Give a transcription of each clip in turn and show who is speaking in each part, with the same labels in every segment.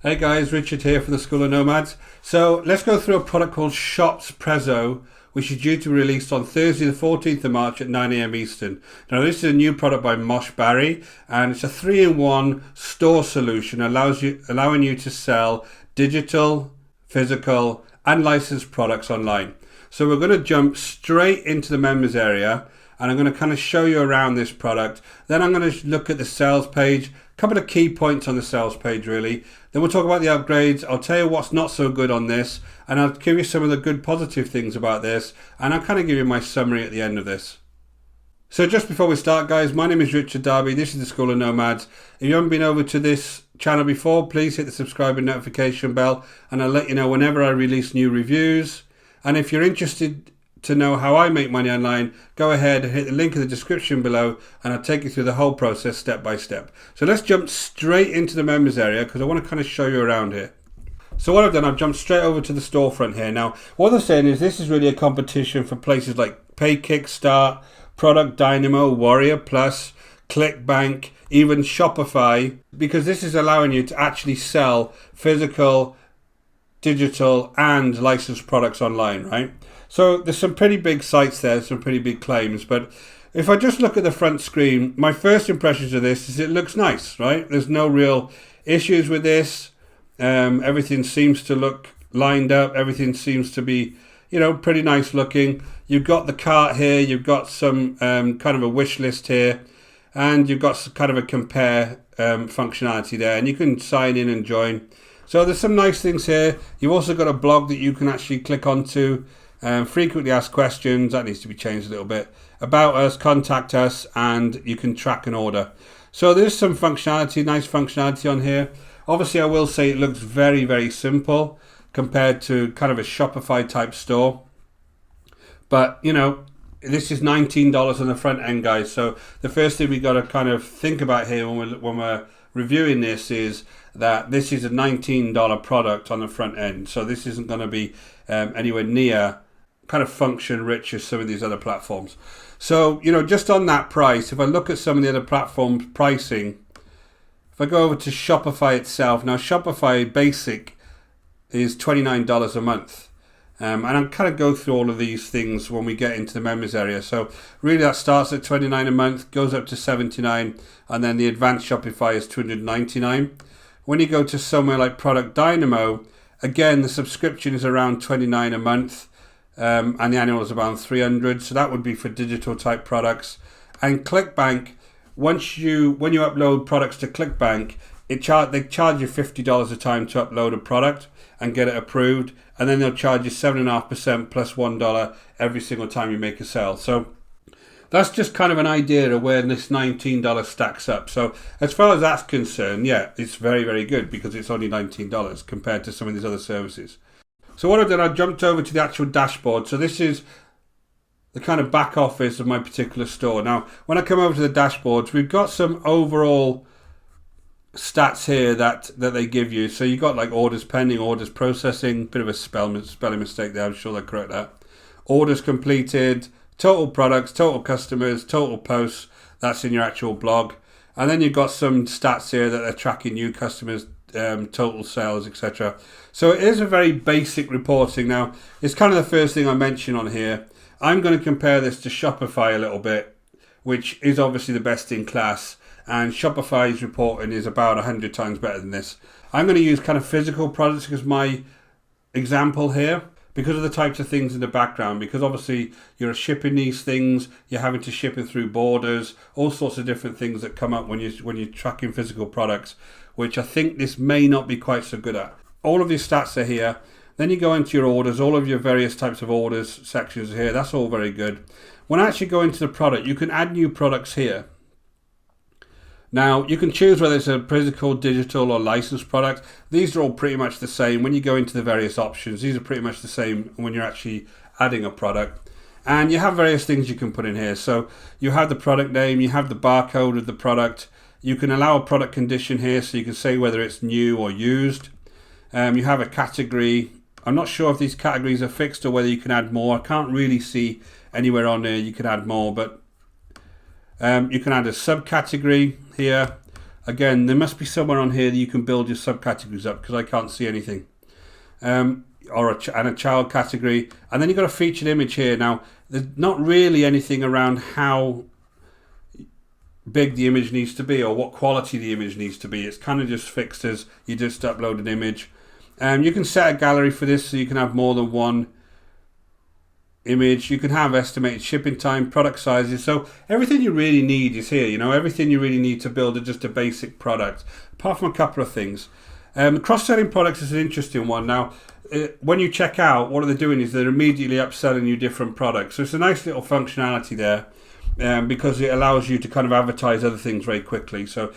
Speaker 1: Hey guys, Richard here from the School of Nomads. So let's go through a product called ShopZPresso, which is due to be released on Thursday the 14th of March at 9 AM Eastern. Now this is a new product by Mosh Barry, and it's a 3-in-1 store solution allowing you to sell digital, physical and licensed products online. So we're going to jump straight into the members area, and I'm going to kind of show you around this product. Then I'm going to look at the sales page, a couple of key points on the sales page really. Then we'll talk about the upgrades. I'll tell you what's not so good on this, and I'll give you some of the good positive things about this, and I'll kind of give you my summary at the end of this. So just before we start guys, my name is Richard Darby, this is the School of Nomads. If you haven't been over to this channel before, please hit the subscribe and notification bell, and I'll let you know whenever I release new reviews. And if you're interested to know how I make money online, go ahead and hit the link in the description below, and I'll take you through the whole process step by step. So let's jump straight into the members area because I want to kind of show you around here. So what I've done, I've jumped straight over to the storefront here. Now what they're saying is this is really a competition for places like Pay Kickstart, Product Dynamo, Warrior Plus, ClickBank, even Shopify, because this is allowing you to actually sell physical, digital and licensed products online, right? So there's some pretty big sites there, some pretty big claims, but if I just look at the front screen, my first impressions of this is it looks nice, right? There's no real issues with this. Everything seems to look lined up. Everything seems to be, pretty nice looking. You've got the cart here. You've got some kind of a wish list here, and you've got some kind of a compare functionality there, and you can sign in and join. So there's some nice things here. You've also got a blog that you can actually click onto. Frequently asked questions, that needs to be changed a little bit. About us, contact us, and you can track an order. So there's some functionality, nice functionality on here. Obviously I will say it looks very, very simple compared to kind of a Shopify type store. But this is $19 on the front end guys. So the first thing we got to kind of think about here when we're reviewing this is that this is a $19 product on the front end. So this isn't going to be anywhere near kind of function rich as some of these other platforms. So just on that price, if I look at some of the other platforms pricing, if I go over to Shopify itself, now Shopify basic is $29 a month, and I'll kind of go through all of these things when we get into the members area. So really that starts at $29 a month, goes up to $79, and then the advanced Shopify is $299. When you go to somewhere like Product Dynamo, again the subscription is around $29 a month. And the annual is around $300, so that would be for digital type products. And ClickBank, when you upload products to ClickBank, they charge you $50 a time to upload a product and get it approved, and then they'll charge you 7.5% plus $1 every single time you make a sale. So that's just kind of an idea of where this $19 stacks up. So as far as that's concerned, yeah, it's very, very good because it's only $19 compared to some of these other services. So what I've done, I've jumped over to the actual dashboard. So this is the kind of back office of my particular store. Now, when I come over to the dashboards, we've got some overall stats here that they give you. So you've got like orders pending, orders processing, bit of a spelling mistake there, I'm sure they'll correct that. Orders completed, total products, total customers, total posts, that's in your actual blog. And then you've got some stats here that are tracking new customers, total sales, etc. So it is a very basic reporting. Now it's kind of the first thing I mention on here. I'm going to compare this to Shopify a little bit, which is obviously the best in class, and Shopify's reporting is about 100 times better than this. I'm going to use kind of physical products as my example here because of the types of things in the background, because obviously you're shipping these things, you're having to ship it through borders, all sorts of different things that come up when you're tracking physical products, which I think this may not be quite so good at. All of these stats are here. Then you go into your orders, all of your various types of orders sections are here. That's all very good. When I actually go into the product, you can add new products here. Now you can choose whether it's a physical, digital or licensed product. These are all pretty much the same. When you go into the various options, these are pretty much the same when you're actually adding a product. And you have various things you can put in here. So you have the product name, you have the barcode of the product. You can allow a product condition here, so you can say whether it's new or used. You have a category. I'm not sure if these categories are fixed or whether you can add more. I can't really see anywhere on there you can add more, but you can add a subcategory here. Again, there must be somewhere on here that you can build your subcategories up because I can't see anything. And a child category, and then you've got a featured image here. Now, there's not really anything around how big the image needs to be or what quality the image needs to be. It's kind of just fixed as you just upload an image. You can set a gallery for this so you can have more than one image. You can have estimated shipping time, product sizes. So everything you really need is here. You know, everything you really need to build just a basic product, apart from a couple of things. Cross-selling products is an interesting one. Now, when you check out, what they're doing is they're immediately upselling you different products. So it's a nice little functionality there. Because it allows you to kind of advertise other things very quickly. So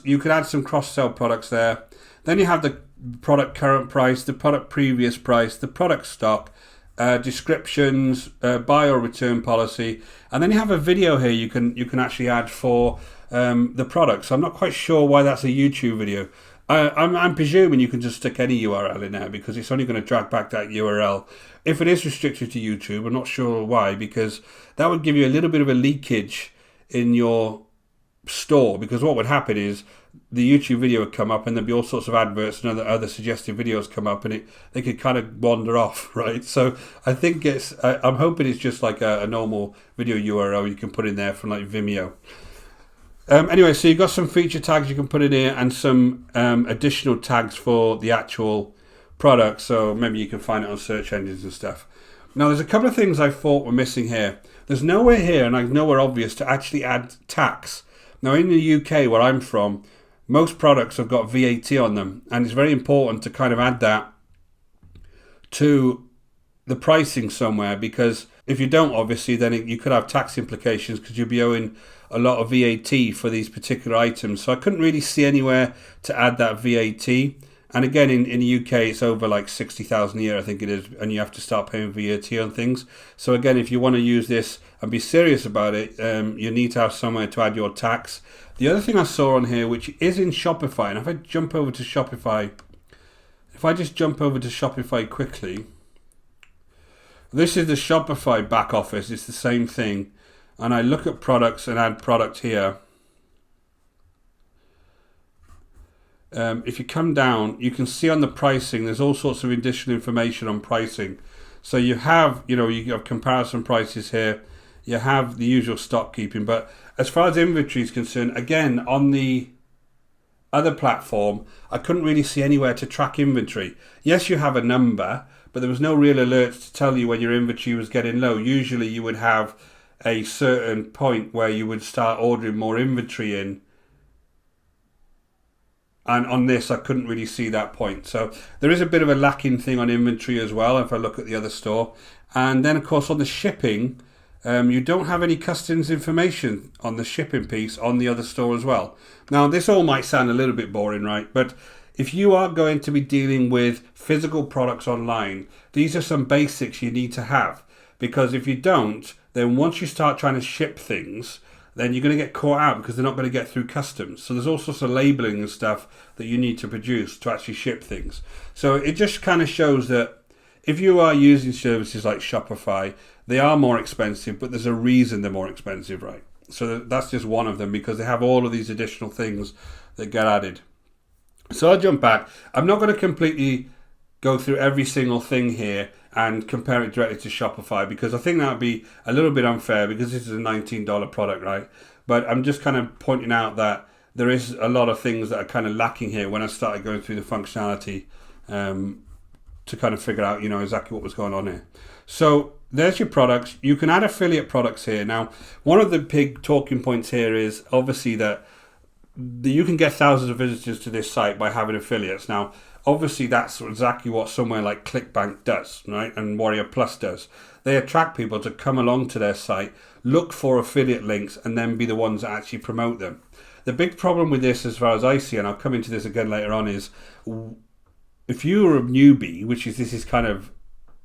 Speaker 1: you can add some cross-sell products there. Then you have the product current price, the product previous price, the product stock, descriptions, buy or return policy, and then you have a video here you can actually add for the product. So I'm not quite sure why that's a YouTube video. I'm presuming you can just stick any URL in there because it's only going to drag back that URL. If it is restricted to YouTube, I'm not sure why, because that would give you a little bit of a leakage in your store, because what would happen is the YouTube video would come up and there'd be all sorts of adverts and other suggested videos come up, and they could kind of wander off, right? So I think I'm hoping it's just like a normal video URL you can put in there from like Vimeo. Anyway, so you've got some feature tags you can put in here and some additional tags for the actual product. So maybe you can find it on search engines and stuff. Now, there's a couple of things I thought were missing here. There's nowhere here, and nowhere obvious, to actually add tax. Now, in the UK, where I'm from, most products have got VAT on them, and it's very important to kind of add that to the pricing somewhere, because if you don't, obviously, then you could have tax implications because you'll be owing a lot of VAT for these particular items. So I couldn't really see anywhere to add that VAT. And again, in the UK, it's over like 60,000 a year, I think it is, and you have to start paying VAT on things. So again, if you want to use this and be serious about it, you need to have somewhere to add your tax. The other thing I saw on here, which is in Shopify, and if I jump over to Shopify, if I just jump over to Shopify quickly, this is the Shopify back office. It's the same thing. And I look at products and add product here. If you come down, you can see on the pricing, there's all sorts of additional information on pricing. So you have comparison prices here. You have the usual stock keeping. But as far as inventory is concerned, again, on the other platform, I couldn't really see anywhere to track inventory. Yes, you have a number, but there was no real alerts to tell you when your inventory was getting low. Usually you would have a certain point where you would start ordering more inventory in. And on this, I couldn't really see that point. So there is a bit of a lacking thing on inventory as well, if I look at the other store. And then, of course, on the shipping, you don't have any customs information on the shipping piece on the other store as well. Now, this all might sound a little bit boring, right? But if you are going to be dealing with physical products online, these are some basics you need to have. Because if you don't, then once you start trying to ship things, then you're going to get caught out because they're not going to get through customs. So there's all sorts of labeling and stuff that you need to produce to actually ship things. So it just kind of shows that if you are using services like Shopify, they are more expensive, but there's a reason they're more expensive, right? So that's just one of them, because they have all of these additional things that get added. So I'll jump back. I'm not going to completely go through every single thing here and compare it directly to Shopify, because I think that would be a little bit unfair, because this is a $19 product, right? But I'm just kind of pointing out that there is a lot of things that are kind of lacking here when I started going through the functionality to kind of figure out, exactly what was going on here. So there's your products. You can add affiliate products here. Now, one of the big talking points here is obviously that you can get thousands of visitors to this site by having affiliates. Now, obviously, that's exactly what somewhere like ClickBank does, right? And Warrior Plus does. They attract people to come along to their site, look for affiliate links, and then be the ones that actually promote them. The big problem with this, as far as I see, and I'll come into this again later on, is if you're a newbie, this is kind of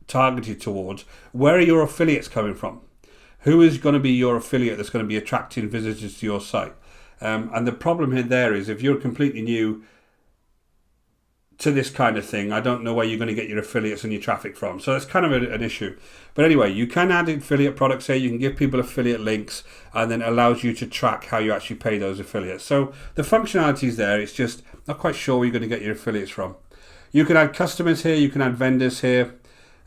Speaker 1: targeted towards, where are your affiliates coming from? Who is going to be your affiliate that's going to be attracting visitors to your site? And the problem here there is if you're completely new to this kind of thing, I don't know where you're going to get your affiliates and your traffic from. So that's kind of an issue. But anyway, you can add affiliate products here. You can give people affiliate links, and then it allows you to track how you actually pay those affiliates. So the functionality is there. It's just not quite sure where you're going to get your affiliates from. You can add customers here. You can add vendors here.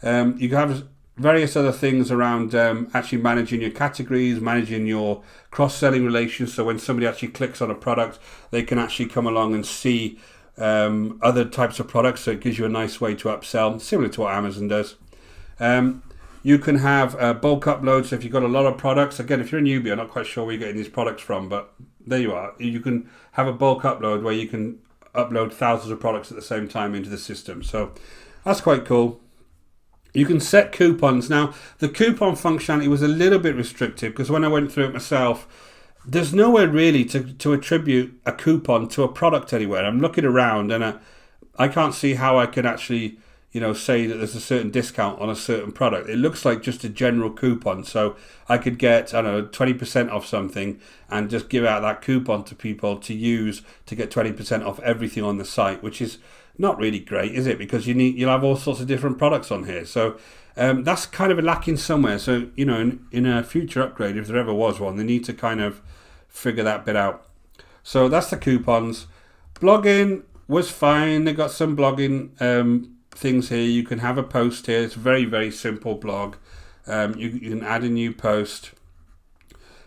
Speaker 1: You can have various other things around actually managing your categories, managing your cross-selling relations. So when somebody actually clicks on a product, they can actually come along and see other types of products, so it gives you a nice way to upsell, similar to what Amazon does. You can have bulk uploads. So if you've got a lot of products, again, if you're a newbie, I'm not quite sure where you're getting these products from, but there you are. You can have a bulk upload where you can upload thousands of products at the same time into the system. So that's quite cool. You can set coupons. Now, the coupon functionality was a little bit restrictive because when I went through it myself, there's nowhere really to attribute a coupon to a product anywhere. I'm looking around and I can't see how I can actually, say that there's a certain discount on a certain product. It looks like just a general coupon. So I could get, 20% off something and just give out that coupon to people to use to get 20% off everything on the site, which is not really great, is it? Because you'll have all sorts of different products on here. So that's kind of lacking somewhere. So, in a future upgrade, if there ever was one, they need to kind of figure that bit out. So that's the coupons. Blogging was fine. They got some blogging things here. You can have a post here. It's a very, very simple blog. You can add a new post.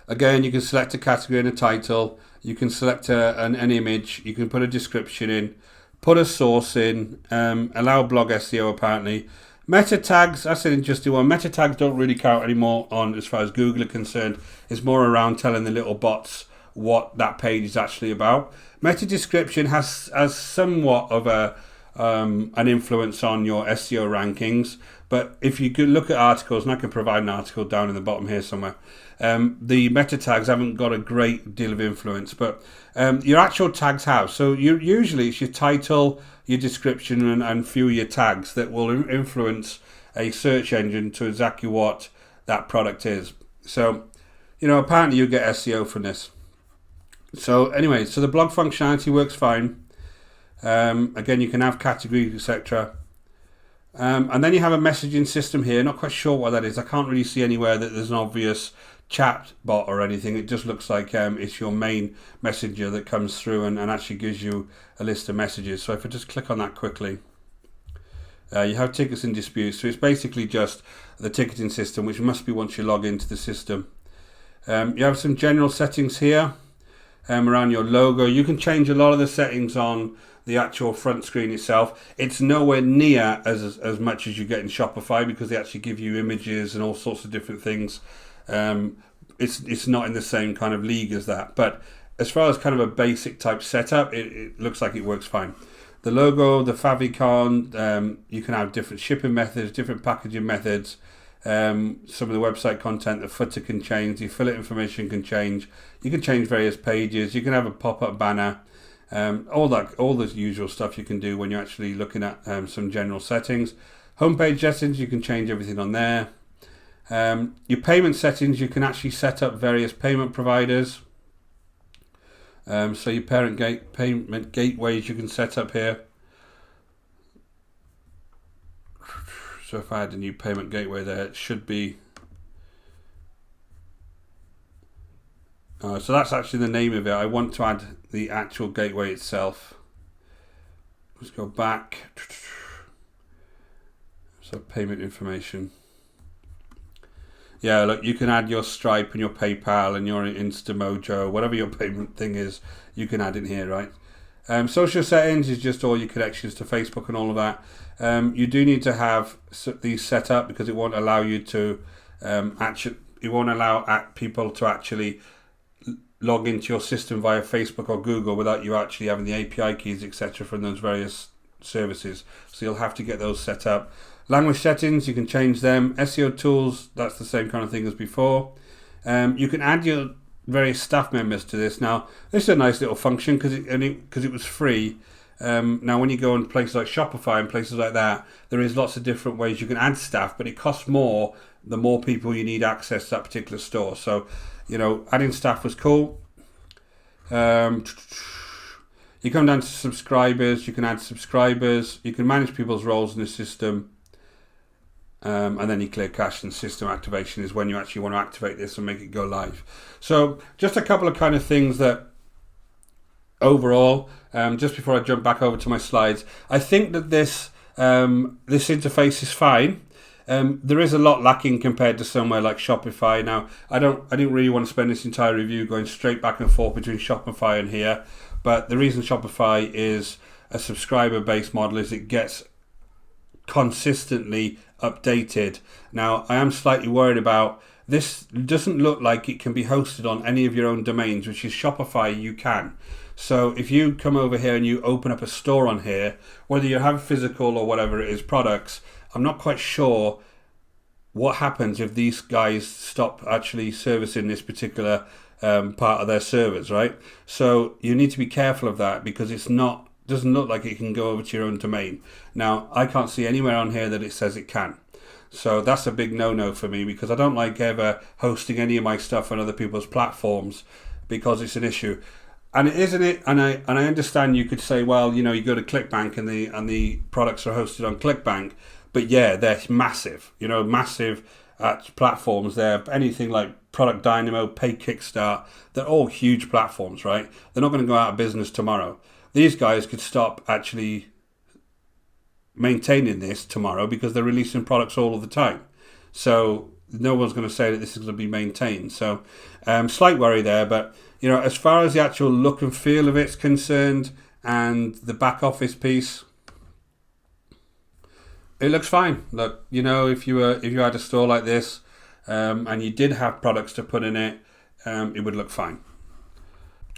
Speaker 1: Again, you can select a category and a title. You can select an image. You can put a description in. Put a source in. Allow blog SEO apparently. Meta tags, that's an interesting one. Meta tags don't really count anymore on as far as Google are concerned. It's more around telling the little bots what that page is actually about. Meta description has somewhat of an influence on your SEO rankings. But if you could look at articles, and I can provide an article down in the bottom here somewhere, the meta tags haven't got a great deal of influence, but your actual tags have. So usually it's your title, your description, and few of your tags that will influence a search engine to exactly what that product is. So, apparently you get SEO from this. So anyway, so the blog functionality works fine. Again, you can have categories, etc. And then you have a messaging system here. Not quite sure what that is. I can't really see anywhere that there's an obvious chat bot or anything. It just looks like it's your main messenger that comes through and actually gives you a list of messages. So if I just click on that quickly, you have tickets and disputes. So it's basically just the ticketing system, which must be once you log into the system. You have some general settings here around your logo. You can change a lot of the settings on the actual front screen itself. It's nowhere near as much as you get in Shopify because they actually give you images and all sorts of different things. It's not in the same kind of league as that, but as far as kind of a basic type setup, it looks like it works fine. The logo, the favicon, you can have different shipping methods, different packaging methods. Some of the website content, the footer can change, the affiliate information can change. You can change various pages. You can have a pop-up banner. All the usual stuff you can do when you're actually looking at some general settings. Homepage settings, you can change everything on there. Your payment settings, you can actually set up various payment providers. So your payment gateways you can set up here. So if I add a new payment gateway there, it should be. So that's actually the name of it. I want to add the actual gateway itself. Let's go back. So payment information. Yeah, look, you can add your Stripe and your PayPal and your Instamojo, whatever your payment thing is, you can add in here, right? Social settings is just all your connections to Facebook and all of that. You do need to have these set up because it won't allow you to it won't allow people to actually log into your system via Facebook or Google without you actually having the API keys, etc. from those various services. So you'll have to get those set up. Language settings, you can change them. SEO tools, that's the same kind of thing as before. You can add your various staff members to this. Now, this is a nice little function because it was free. Now, when you go on places like Shopify and places like that, there is lots of different ways you can add staff, but it costs more the more people you need access to that particular store. So, adding staff was cool. You You come down to subscribers, you can add subscribers, you can manage people's roles in the system, and then you clear cache, and system activation is when you actually want to activate this and make it go live. So just a couple of kind of things that overall, just before I jump back over to my slides, I think that this interface is fine. There is a lot lacking compared to somewhere like Shopify. Now, I didn't really want to spend this entire review going straight back and forth between Shopify and here, but the reason Shopify is a subscriber-based model is it gets consistently updated. Now, I am slightly worried about this. Doesn't look like it can be hosted on any of your own domains, which is Shopify. You can. So if you come over here and you open up a store on here, whether you have physical or whatever it is products, I'm not quite sure what happens if these guys stop actually servicing this particular part of their servers, right? So you need to be careful of that, because doesn't look like it can go over to your own domain. Now, I can't see anywhere on here that it says it can. So that's a big no-no for me, because I don't like ever hosting any of my stuff on other people's platforms, because it's an issue. And it isn't it, and I understand you could say, well, you go to ClickBank and the products are hosted on ClickBank, but yeah, they're massive, massive platforms. They're anything like Product Dynamo, Pay Kickstart. They're all huge platforms, right? They're not going to go out of business tomorrow. These guys could stop actually maintaining this tomorrow because they're releasing products all of the time. So no one's going to say that this is going to be maintained. So slight worry there, but as far as the actual look and feel of it's concerned and the back office piece, it looks fine. Look, if you had a store like this and you did have products to put in it, it would look fine.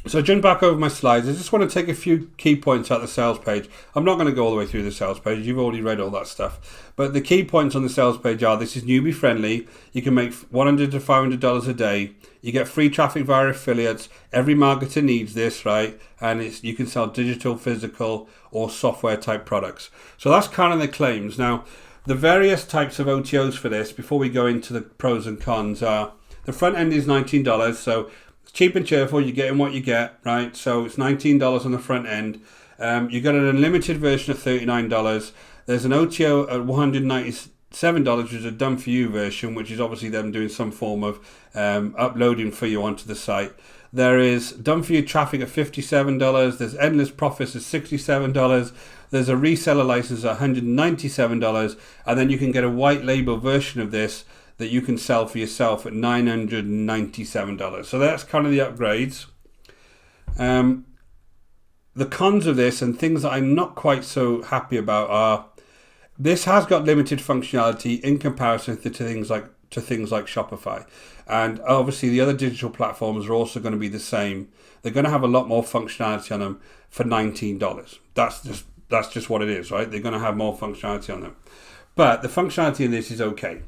Speaker 1: So jump back over my slides. I just want to take a few key points out the sales page. I'm not going to go all the way through the sales page. You've already read all that stuff. But the key points on the sales page are: this is newbie friendly. You can make $100 to $500 a day. You get free traffic via affiliates. Every marketer needs this, right? And you can sell digital, physical, or software type products. So that's kind of the claims. Now, the various types of OTOs for this, before we go into the pros and cons, are the front end is $19. So cheap and cheerful, you're getting what you get, right? So it's $19 on the front end. You got an unlimited version of $39. There's an OTO at $197, which is a done for you version, which is obviously them doing some form of uploading for you onto the site. There is done for you traffic at $57. There's endless profits at $67. There's a reseller license at $197, and then you can get a white label version of this that you can sell for yourself at $997. So that's kind of the upgrades. The cons of this and things that I'm not quite so happy about are: this has got limited functionality in comparison to things like Shopify, and obviously the other digital platforms are also going to be the same. They're going to have a lot more functionality on them for $19. That's just what it is, right? They're going to have more functionality on them, but the functionality in this is okay.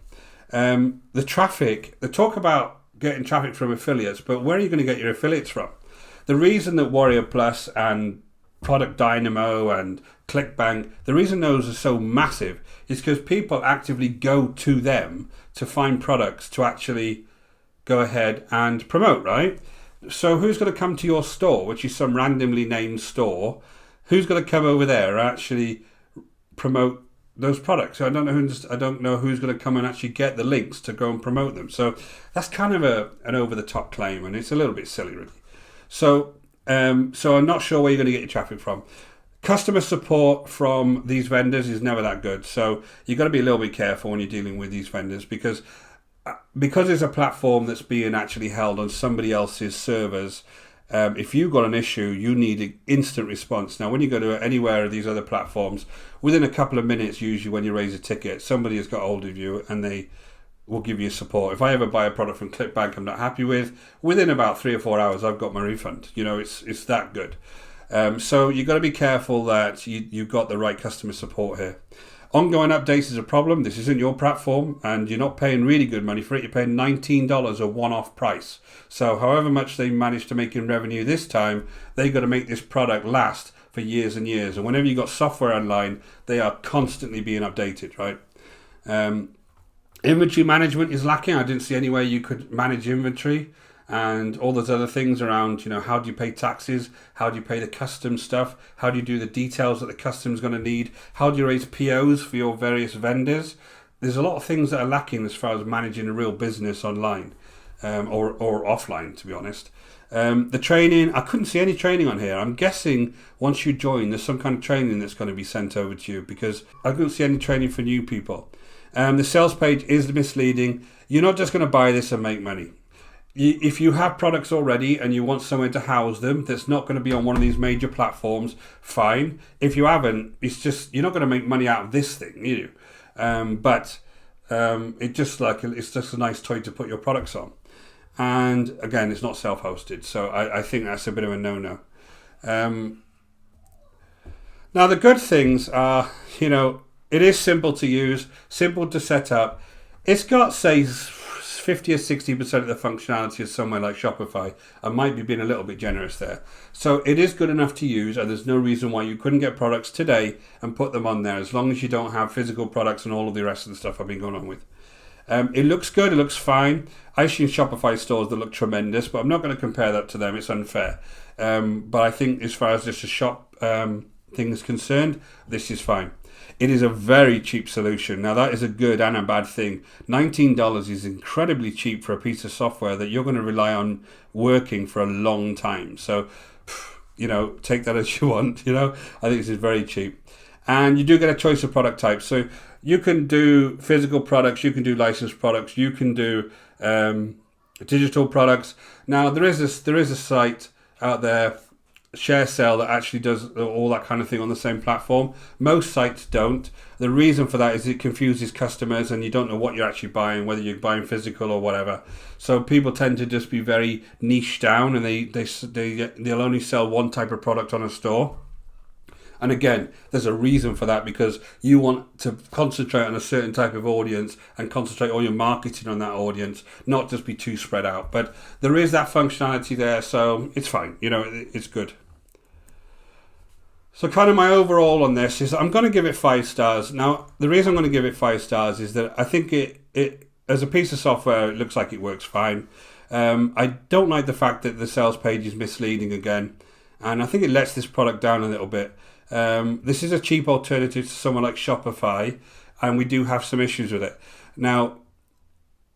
Speaker 1: The traffic, they talk about getting traffic from affiliates, but where are you going to get your affiliates from? The reason that Warrior Plus and Product Dynamo and ClickBank, the reason those are so massive is because people actively go to them to find products to actually go ahead and promote, right? So who's going to come to your store, which is some randomly named store? Who's going to come over there and actually promote those products? So I don't know who's going to come and actually get the links to go and promote them. So that's kind of an over-the-top claim, and it's a little bit silly, really. So I'm not sure where you're going to get your traffic from. Customer support from these vendors is never that good. So you've got to be a little bit careful when you're dealing with these vendors, because it's a platform that's being actually held on somebody else's servers. If you've got an issue, you need an instant response. Now, when you go to anywhere of these other platforms, within a couple of minutes, usually when you raise a ticket, somebody has got hold of you and they will give you support. If I ever buy a product from ClickBank I'm not happy with, within about 3 or 4 hours, I've got my refund. It's that good. So you've got to be careful that you've got the right customer support here. Ongoing updates is a problem. This isn't your platform, and you're not paying really good money for it. You're paying $19 a one-off price. So however much they manage to make in revenue this time, they've got to make this product last for years and years. And whenever you've got software online, they are constantly being updated, right? Inventory management is lacking. I didn't see any way you could manage inventory. and all those other things around, how do you pay taxes? How do you pay the customs stuff? How do you do the details that the customs going to need? How do you raise POs for your various vendors? There's a lot of things that are lacking as far as managing a real business online, or offline, to be honest. The training, I couldn't see any training on here. I'm guessing once you join, there's some kind of training that's going to be sent over to you, because I couldn't see any training for new people. The sales page is misleading. You're not just going to buy this and make money. If you have products already and you want somewhere to house them that's not going to be on one of these major platforms, fine. If you haven't, it's just, you're not going to make money out of this thing, you. But it's just a nice toy to put your products on. And again, it's not self-hosted, so I think that's a bit of a no-no. Now, the good things are, it is simple to use, simple to set up. It's got, say, 50 or 60% of the functionality of somewhere like Shopify. I might be being a little bit generous there. So it is good enough to use, and there's no reason why you couldn't get products today and put them on there, as long as you don't have physical products and all of the rest of the stuff I've been going on with. It looks good, it looks fine. I've seen Shopify stores that look tremendous, but I'm not going to compare that to them, it's unfair. But I think as far as just a shop thing is concerned, this is fine. It is a very cheap solution. Now, that is a good and a bad thing. $19 is incredibly cheap for a piece of software that you're going to rely on working for a long time. So, take that as you want. I think this is very cheap. And you do get a choice of product types. So you can do physical products, you can do licensed products, you can do digital products. Now, there is a site out there, ShareSell, that actually does all that kind of thing on the same platform. Most sites don't. The reason for that is it confuses customers and you don't know what you're actually buying, whether you're buying physical or whatever. So people tend to just be very niche down, and they'll only sell one type of product on a store. And again, there's a reason for that, because you want to concentrate on a certain type of audience and concentrate all your marketing on that audience, not just be too spread out. But there is that functionality there, so it's fine. It's good. So kind of my overall on this is I'm going to give it 5 stars. Now, the reason I'm going to give it 5 stars is that I think it as a piece of software, it looks like it works fine. I don't like the fact that the sales page is misleading again, and I think it lets this product down a little bit. This is a cheap alternative to someone like Shopify, and we do have some issues with it. Now,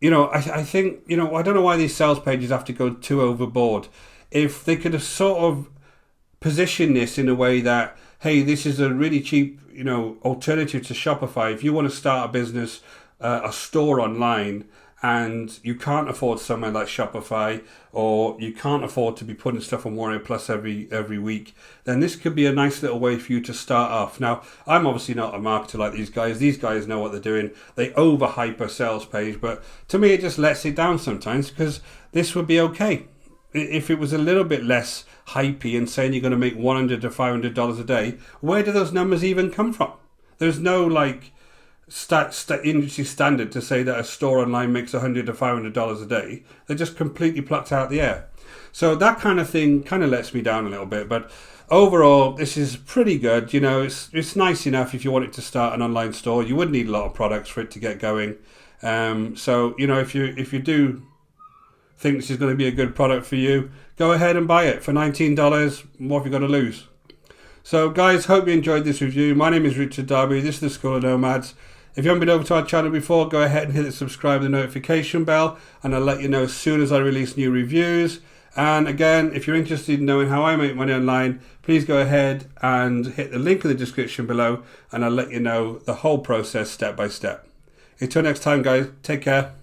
Speaker 1: I think, I don't know why these sales pages have to go too overboard. If they could have sort of positioned this in a way that, hey, this is a really cheap, alternative to Shopify. If you want to start a business, a store online, and you can't afford somewhere like Shopify, or you can't afford to be putting stuff on Warrior Plus every week, then this could be a nice little way for you to start off. Now, I'm obviously not a marketer like these guys. These guys know what they're doing. They overhype a sales page, but to me, it just lets it down sometimes, because this would be okay. If it was a little bit less hypey and saying you're going to make $100 to $500 a day, where do those numbers even come from? There's no industry standard to say that a store online makes $100 to $500 a day. They're just completely plucked out of the air. So that kind of thing kind of lets me down a little bit. But overall, this is pretty good. It's nice enough if you wanted to start an online store. You would need a lot of products for it to get going. So if you do think this is going to be a good product for you, go ahead and buy it for $19. What have you got to lose? So guys, hope you enjoyed this review. My name is Richard Darby. This is the School of Nomads. If you haven't been over to our channel before, go ahead and hit the subscribe and the notification bell, and I'll let you know as soon as I release new reviews. And again, if you're interested in knowing how I make money online, please go ahead and hit the link in the description below, and I'll let you know the whole process step by step. Until next time, guys, take care.